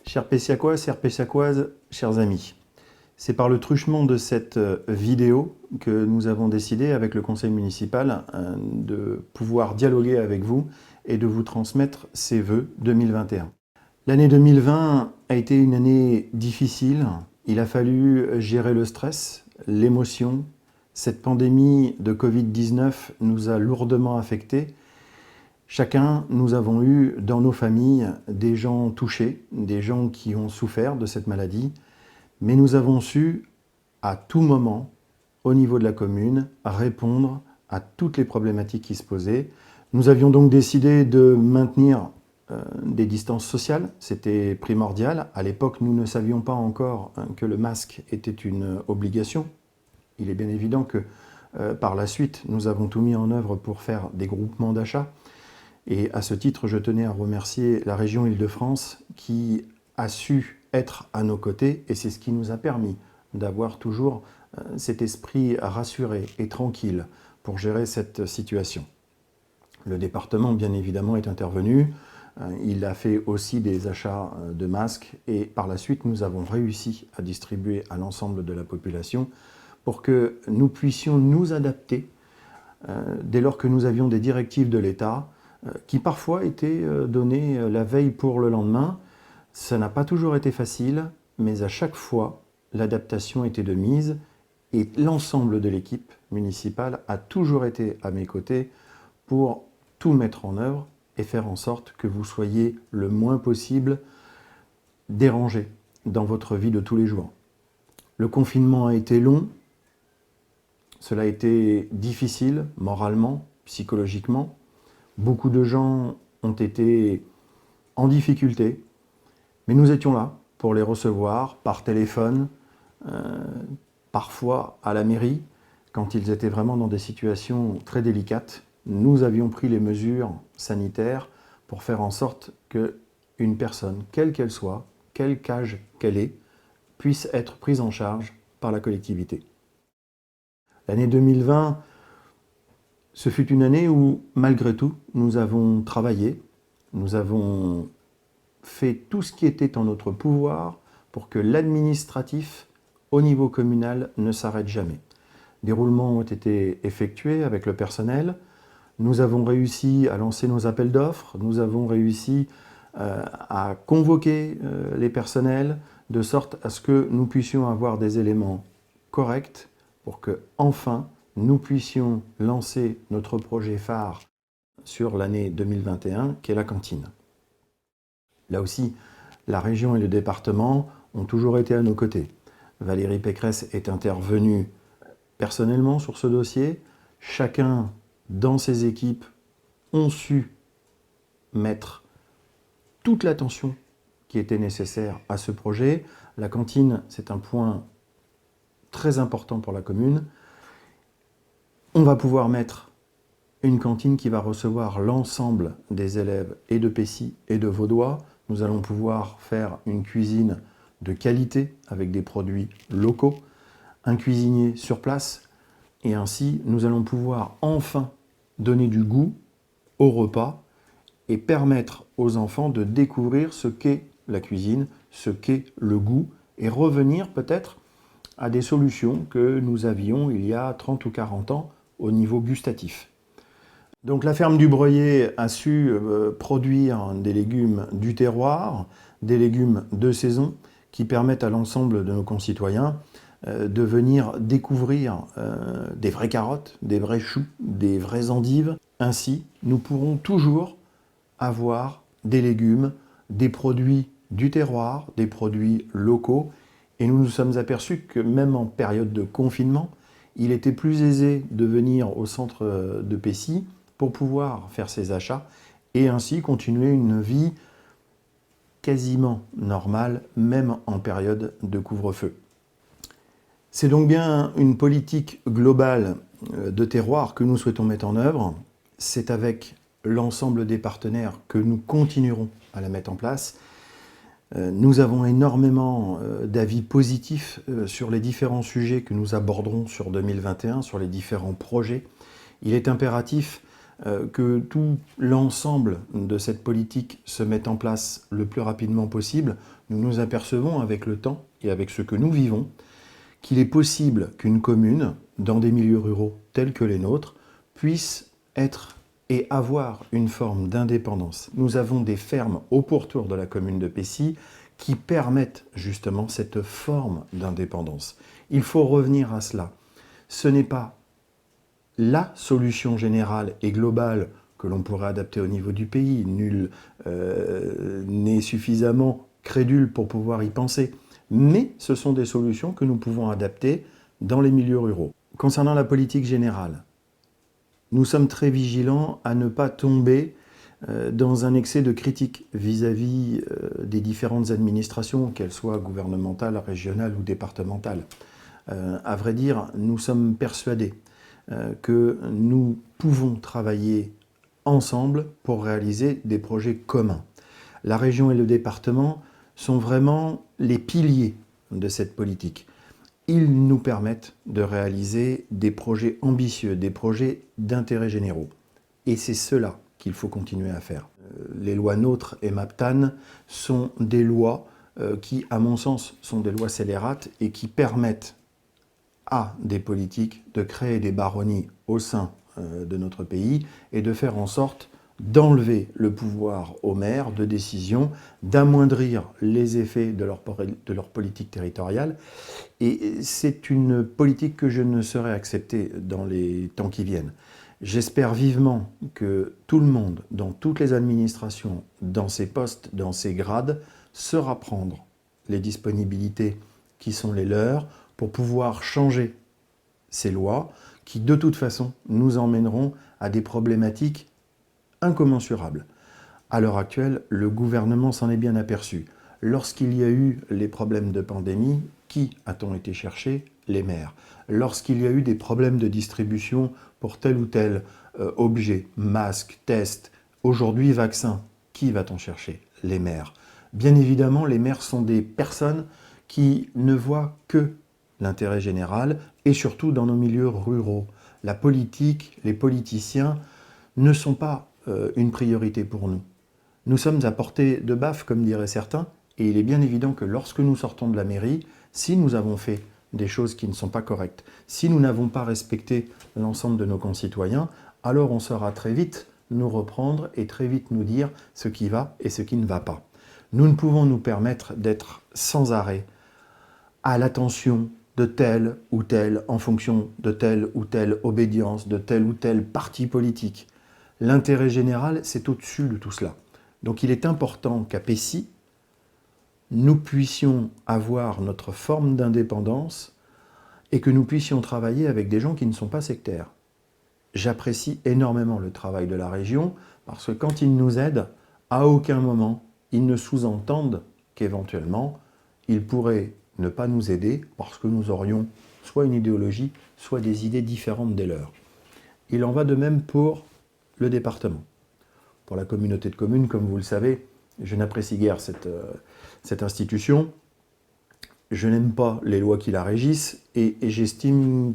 Chers Pessiacois, chères Pessiacoises, chers amis, c'est par le truchement de cette vidéo que nous avons décidé avec le conseil municipal de pouvoir dialoguer avec vous et de vous transmettre ces vœux 2021. L'année 2020 a été une année difficile. Il a fallu gérer le stress, l'émotion. Cette pandémie de Covid-19 nous a lourdement affectés. Chacun, nous avons eu dans nos familles des gens touchés, des gens qui ont souffert de cette maladie, mais nous avons su, à tout moment, au niveau de la commune, répondre à toutes les problématiques qui se posaient. Nous avions donc décidé de maintenir des distances sociales, c'était primordial. À l'époque, nous ne savions pas encore que le masque était une obligation. Il est bien évident que par la suite, nous avons tout mis en œuvre pour faire des groupements d'achat. Et à ce titre, je tenais à remercier la région Île-de-France qui a su être à nos côtés et c'est ce qui nous a permis d'avoir toujours cet esprit rassuré et tranquille pour gérer cette situation. Le département, bien évidemment, est intervenu. Il a fait aussi des achats de masques et par la suite, nous avons réussi à distribuer à l'ensemble de la population pour que nous puissions nous adapter dès lors que nous avions des directives de l'État qui parfois étaient données la veille pour le lendemain. Ça n'a pas toujours été facile, mais à chaque fois, l'adaptation était de mise et l'ensemble de l'équipe municipale a toujours été à mes côtés pour tout mettre en œuvre et faire en sorte que vous soyez le moins possible dérangés dans votre vie de tous les jours. Le confinement a été long, cela a été difficile moralement, psychologiquement. Beaucoup de gens ont été en difficulté, mais nous étions là pour les recevoir par téléphone, parfois à la mairie, quand ils étaient vraiment dans des situations très délicates. Nous avions pris les mesures sanitaires pour faire en sorte qu'une personne, quelle qu'elle soit, quel âge qu'elle ait, puisse être prise en charge par la collectivité. L'année 2020, ce fut une année où, malgré tout, nous avons travaillé, nous avons fait tout ce qui était en notre pouvoir pour que l'administratif, au niveau communal, ne s'arrête jamais. Des roulements ont été effectués avec le personnel, nous avons réussi à lancer nos appels d'offres, nous avons réussi à convoquer les personnels de sorte à ce que nous puissions avoir des éléments corrects pour que, enfin, nous puissions lancer notre projet phare sur l'année 2021, qui est la cantine. Là aussi, la région et le département ont toujours été à nos côtés. Valérie Pécresse est intervenue personnellement sur ce dossier. Chacun, dans ses équipes, ont su mettre toute l'attention qui était nécessaire à ce projet. La cantine, c'est un point très important pour la commune. On va pouvoir mettre une cantine qui va recevoir l'ensemble des élèves et de Pessy et de Vaudois. Nous allons pouvoir faire une cuisine de qualité avec des produits locaux, un cuisinier sur place et ainsi nous allons pouvoir enfin donner du goût au repas et permettre aux enfants de découvrir ce qu'est la cuisine, ce qu'est le goût et revenir peut-être à des solutions que nous avions il y a 30 ou 40 ans au niveau gustatif. Donc la ferme du Breuillet a su produire des légumes du terroir, des légumes de saison qui permettent à l'ensemble de nos concitoyens de venir découvrir des vraies carottes, des vrais choux, des vraies endives. Ainsi, nous pourrons toujours avoir des légumes, des produits du terroir, des produits locaux. Et nous nous sommes aperçus que même en période de confinement, il était plus aisé de venir au centre de Pessy pour pouvoir faire ses achats et ainsi continuer une vie quasiment normale, même en période de couvre-feu. C'est donc bien une politique globale de terroir que nous souhaitons mettre en œuvre. C'est avec l'ensemble des partenaires que nous continuerons à la mettre en place. Nous avons énormément d'avis positifs sur les différents sujets que nous aborderons sur 2021, sur les différents projets. Il est impératif que tout l'ensemble de cette politique se mette en place le plus rapidement possible. Nous nous apercevons avec le temps et avec ce que nous vivons qu'il est possible qu'une commune, dans des milieux ruraux tels que les nôtres, puisse être et avoir une forme d'indépendance. Nous avons des fermes au pourtour de la commune de Pécy qui permettent justement cette forme d'indépendance. Il faut revenir à cela. Ce n'est pas la solution générale et globale que l'on pourrait adapter au niveau du pays. Nul n'est suffisamment crédule pour pouvoir y penser. Mais ce sont des solutions que nous pouvons adapter dans les milieux ruraux. Concernant la politique générale, nous sommes très vigilants à ne pas tomber dans un excès de critique vis-à-vis des différentes administrations, qu'elles soient gouvernementales, régionales ou départementales. À vrai dire, nous sommes persuadés que nous pouvons travailler ensemble pour réaliser des projets communs. La région et le département sont vraiment les piliers de cette politique. Ils nous permettent de réaliser des projets ambitieux, des projets d'intérêt généraux. Et c'est cela qu'il faut continuer à faire. Les lois NOTRe et MAPTAN sont des lois qui, à mon sens, sont des lois scélérates et qui permettent à des politiques de créer des baronnies au sein de notre pays et de faire en sorte d'enlever le pouvoir aux maires de décision, d'amoindrir les effets de leur politique territoriale. Et c'est une politique que je ne saurais accepter dans les temps qui viennent. J'espère vivement que tout le monde, dans toutes les administrations, dans ses postes, dans ses grades, saura prendre les disponibilités qui sont les leurs pour pouvoir changer ces lois qui, de toute façon, nous emmèneront à des problématiques incommensurables. À l'heure actuelle, le gouvernement s'en est bien aperçu. Lorsqu'il y a eu les problèmes de pandémie, qui a-t-on été chercher? Les maires. Lorsqu'il y a eu des problèmes de distribution pour tel ou tel objet, masque, test, aujourd'hui vaccin, qui va-t-on chercher? Les maires. Bien évidemment, les maires sont des personnes qui ne voient que l'intérêt général et surtout dans nos milieux ruraux. La politique, les politiciens ne sont pas une priorité pour nous. Nous sommes à portée de baffe, comme diraient certains, et il est bien évident que lorsque nous sortons de la mairie, si nous avons fait des choses qui ne sont pas correctes, si nous n'avons pas respecté l'ensemble de nos concitoyens, alors on saura très vite nous reprendre et très vite nous dire ce qui va et ce qui ne va pas. Nous ne pouvons nous permettre d'être sans arrêt à l'attention de tel ou tel, en fonction de telle ou telle obédience, de tel ou tel parti politique. L'intérêt général, c'est au-dessus de tout cela. Donc il est important qu'à Pécy, nous puissions avoir notre forme d'indépendance et que nous puissions travailler avec des gens qui ne sont pas sectaires. J'apprécie énormément le travail de la région parce que quand ils nous aident, à aucun moment, ils ne sous-entendent qu'éventuellement, ils pourraient ne pas nous aider parce que nous aurions soit une idéologie, soit des idées différentes des leurs. Il en va de même pour le département. Pour la communauté de communes, comme vous le savez, je n'apprécie guère cette institution. Je n'aime pas les lois qui la régissent et j'estime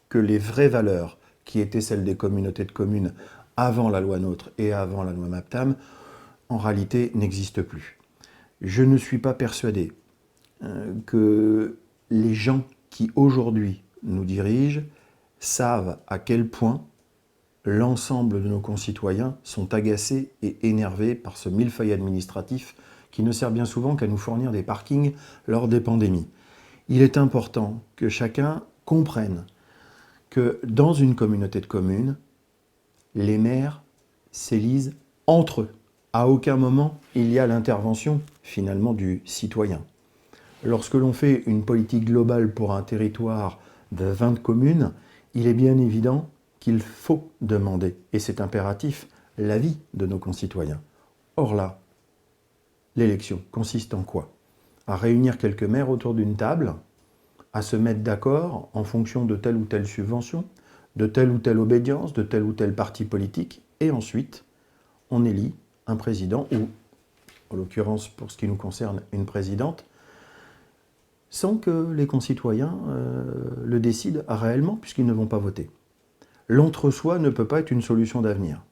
que les vraies valeurs qui étaient celles des communautés de communes avant la loi NOTRe et avant la loi MAPTAM, en réalité n'existent plus. Je ne suis pas persuadé que les gens qui aujourd'hui nous dirigent savent à quel point l'ensemble de nos concitoyens sont agacés et énervés par ce millefeuille administratif qui ne sert bien souvent qu'à nous fournir des parkings lors des pandémies. Il est important que chacun comprenne que dans une communauté de communes, les maires s'élisent entre eux. À aucun moment, il y a l'intervention finalement du citoyen. Lorsque l'on fait une politique globale pour un territoire de 20 communes, il est bien évident qu'il faut demander, et c'est impératif, l'avis de nos concitoyens. Or là, l'élection consiste en quoi? À réunir quelques maires autour d'une table, à se mettre d'accord en fonction de telle ou telle subvention, de telle ou telle obédience, de tel ou tel parti politique, et ensuite, on élit un président ou en l'occurrence pour ce qui nous concerne une présidente, sans que les concitoyens le décident réellement, puisqu'ils ne vont pas voter. L'entre-soi ne peut pas être une solution d'avenir.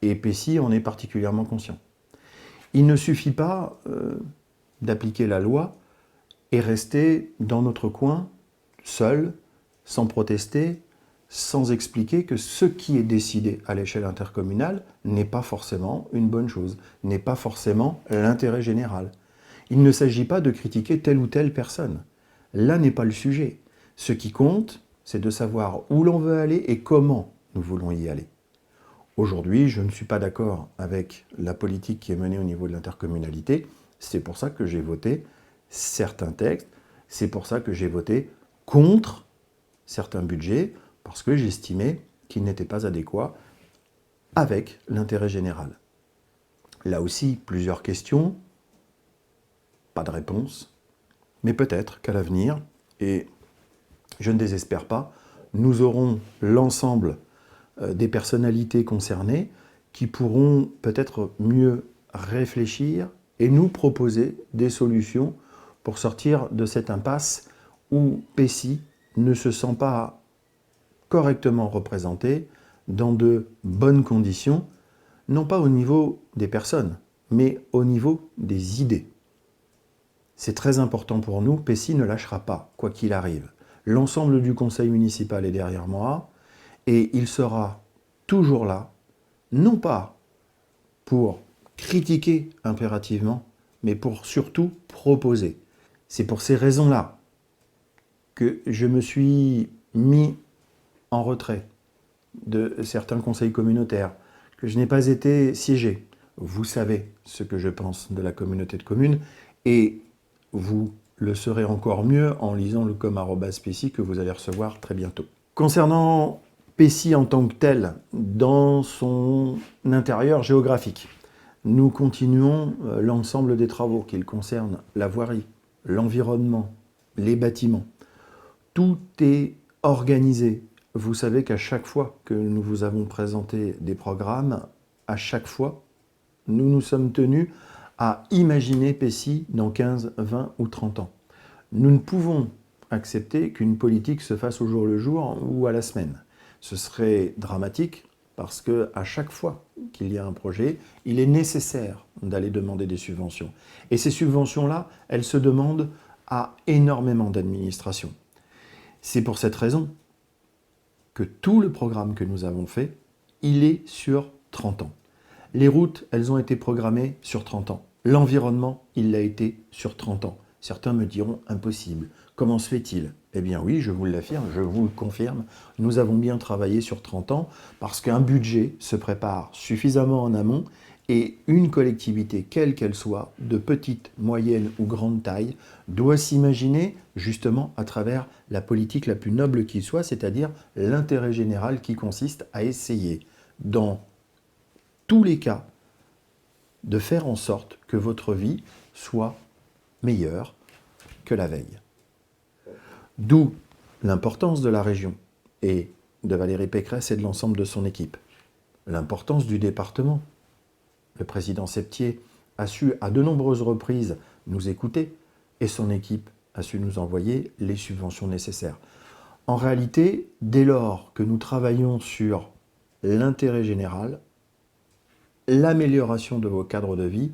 Et Pécy en est particulièrement conscient. Il ne suffit pas d'appliquer la loi et rester dans notre coin, seul, sans protester, sans expliquer que ce qui est décidé à l'échelle intercommunale n'est pas forcément une bonne chose, n'est pas forcément l'intérêt général. Il ne s'agit pas de critiquer telle ou telle personne. Là n'est pas le sujet. Ce qui compte, c'est de savoir où l'on veut aller et comment nous voulons y aller. Aujourd'hui, je ne suis pas d'accord avec la politique qui est menée au niveau de l'intercommunalité. C'est pour ça que j'ai voté certains textes. C'est pour ça que j'ai voté contre certains budgets, parce que j'estimais qu'ils n'étaient pas adéquats avec l'intérêt général. Là aussi, plusieurs questions, pas de réponse, mais peut-être qu'à l'avenir, et je ne désespère pas, nous aurons l'ensemble des personnalités concernées qui pourront peut-être mieux réfléchir et nous proposer des solutions pour sortir de cette impasse où Pécy ne se sent pas correctement représenté dans de bonnes conditions, non pas au niveau des personnes, mais au niveau des idées. C'est très important pour nous, Pécy ne lâchera pas, quoi qu'il arrive. L'ensemble du conseil municipal est derrière moi, et il sera toujours là, non pas pour critiquer impérativement, mais pour surtout proposer. C'est pour ces raisons-là que je me suis mis en retrait de certains conseils communautaires, que je n'ai pas été siégé. Vous savez ce que je pense de la communauté de communes, et vous le saurez encore mieux en lisant le com@Pécy que vous allez recevoir très bientôt. Concernant Pécy en tant que tel, dans son intérieur géographique, nous continuons l'ensemble des travaux qui concernent la voirie, l'environnement, les bâtiments. Tout est organisé. Vous savez qu'à chaque fois que nous vous avons présenté des programmes, à chaque fois, nous nous sommes tenus à imaginer Pécy dans 15, 20 ou 30 ans. Nous ne pouvons accepter qu'une politique se fasse au jour le jour ou à la semaine. Ce serait dramatique parce qu'à chaque fois qu'il y a un projet, il est nécessaire d'aller demander des subventions. Et ces subventions-là, elles se demandent à énormément d'administrations. C'est pour cette raison que tout le programme que nous avons fait, il est sur 30 ans. Les routes, elles ont été programmées sur 30 ans. L'environnement, il l'a été sur 30 ans. Certains me diront impossible. Comment se fait-il? Eh bien oui, je vous l'affirme, je vous le confirme, nous avons bien travaillé sur 30 ans parce qu'un budget se prépare suffisamment en amont et une collectivité, quelle qu'elle soit, de petite, moyenne ou grande taille, doit s'imaginer justement à travers la politique la plus noble qui soit, c'est-à-dire l'intérêt général qui consiste à essayer, dans tous les cas, de faire en sorte que votre vie soit meilleure que la veille. D'où l'importance de la région et de Valérie Pécresse et de l'ensemble de son équipe. L'importance du département. Le président Septier a su à de nombreuses reprises nous écouter et son équipe a su nous envoyer les subventions nécessaires. En réalité, dès lors que nous travaillons sur l'intérêt général, l'amélioration de vos cadres de vie,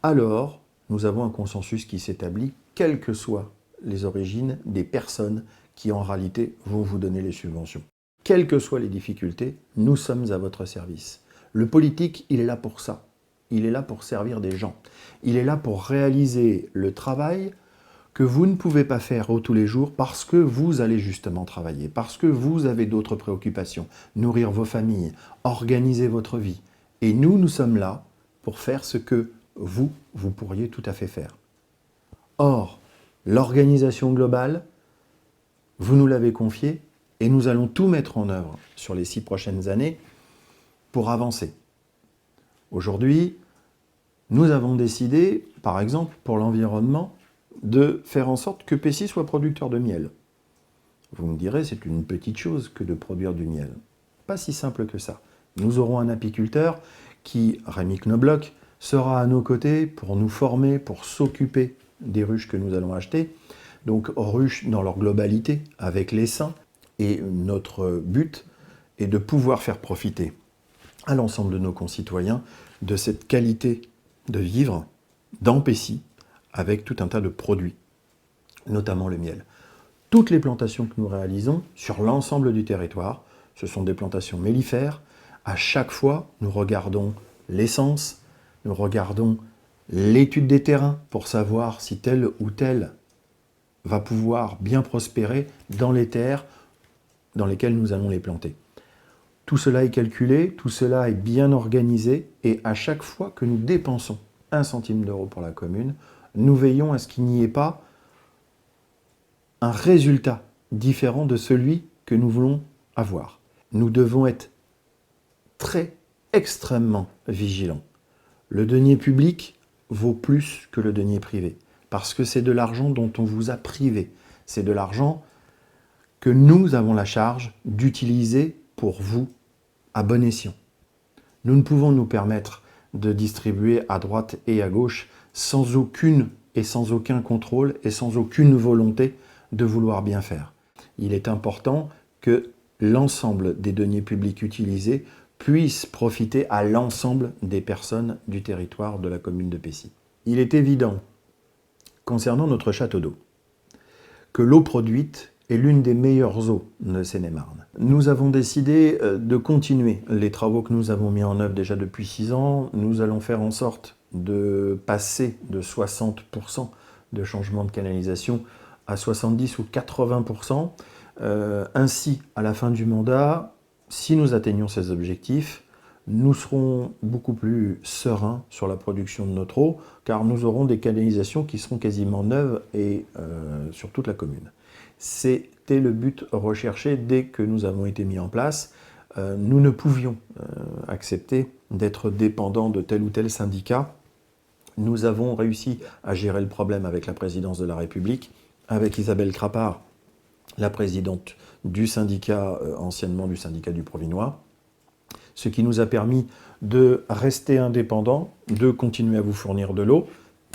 alors nous avons un consensus qui s'établit, quelles que soient les origines des personnes qui en réalité vont vous donner les subventions. Quelles que soient les difficultés, nous sommes à votre service. Le politique, il est là pour ça. Il est là pour servir des gens. Il est là pour réaliser le travail que vous ne pouvez pas faire tous les jours parce que vous allez justement travailler, parce que vous avez d'autres préoccupations, nourrir vos familles, organiser votre vie. Et nous sommes là pour faire ce que vous pourriez tout à fait faire. Or, l'organisation globale, vous nous l'avez confiée et nous allons tout mettre en œuvre sur les 6 prochaines années pour avancer. Aujourd'hui, nous avons décidé, par exemple, pour l'environnement, de faire en sorte que Pécy soit producteur de miel. Vous me direz, c'est une petite chose que de produire du miel. Pas si simple que ça. Nous aurons un apiculteur qui, Rémi Knobloch, sera à nos côtés pour nous former, pour s'occuper des ruches que nous allons acheter. Donc ruches dans leur globalité, avec l'essaim. Et notre but est de pouvoir faire profiter à l'ensemble de nos concitoyens de cette qualité de vivre dans Pécy, avec tout un tas de produits, notamment le miel. Toutes les plantations que nous réalisons sur l'ensemble du territoire, ce sont des plantations mellifères. À chaque fois, nous regardons l'essence, nous regardons l'étude des terrains pour savoir si tel ou tel va pouvoir bien prospérer dans les terres dans lesquelles nous allons les planter. Tout cela est calculé, tout cela est bien organisé, et à chaque fois que nous dépensons 1 centime d'euro pour la commune, nous veillons à ce qu'il n'y ait pas un résultat différent de celui que nous voulons avoir. Nous devons être extrêmement vigilants. Le denier public vaut plus que le denier privé, parce que c'est de l'argent dont on vous a privé. C'est de l'argent que nous avons la charge d'utiliser pour vous à bon escient. Nous ne pouvons nous permettre de distribuer à droite et à gauche sans aucune et sans aucun contrôle et sans aucune volonté de vouloir bien faire. Il est important que l'ensemble des deniers publics utilisés puissent profiter à l'ensemble des personnes du territoire de la commune de Pécy. Il est évident, concernant notre château d'eau, que l'eau produite est l'une des meilleures eaux de Seine-et-Marne. Nous avons décidé de continuer les travaux que nous avons mis en œuvre déjà depuis 6 ans. Nous allons faire en sorte de passer de 60% de changement de canalisation à 70 ou 80%. Ainsi, à la fin du mandat, si nous atteignons ces objectifs, nous serons beaucoup plus sereins sur la production de notre eau, car nous aurons des canalisations qui seront quasiment neuves et sur toute la commune. C'était le but recherché dès que nous avons été mis en place. Nous ne pouvions accepter d'être dépendants de tel ou tel syndicat. Nous avons réussi à gérer le problème avec la présidence de la République, avec Isabelle Crapard, la présidente du syndicat, anciennement du syndicat du Provinois, ce qui nous a permis de rester indépendants, de continuer à vous fournir de l'eau,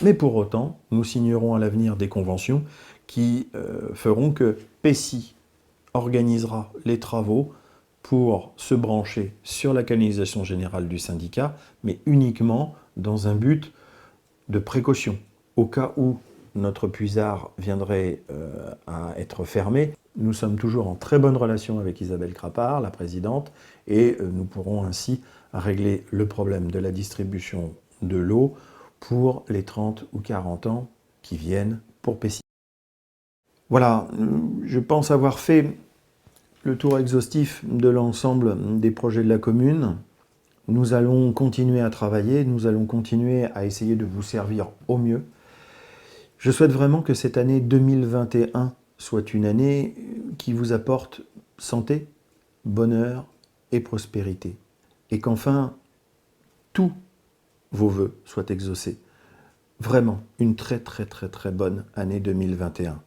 mais pour autant, nous signerons à l'avenir des conventions qui feront que Pécy organisera les travaux pour se brancher sur la canalisation générale du syndicat, mais uniquement dans un but de précaution. Au cas où notre puisard viendrait à être fermé, nous sommes toujours en très bonne relation avec Isabelle Crapard, la présidente, et nous pourrons ainsi régler le problème de la distribution de l'eau pour les 30 ou 40 ans qui viennent pour Pécy. Voilà, je pense avoir fait le tour exhaustif de l'ensemble des projets de la commune. Nous allons continuer à travailler, nous allons continuer à essayer de vous servir au mieux. Je souhaite vraiment que cette année 2021 soit une année qui vous apporte santé, bonheur et prospérité. Et qu'enfin, tous vos vœux soient exaucés. Vraiment, une très bonne année 2021.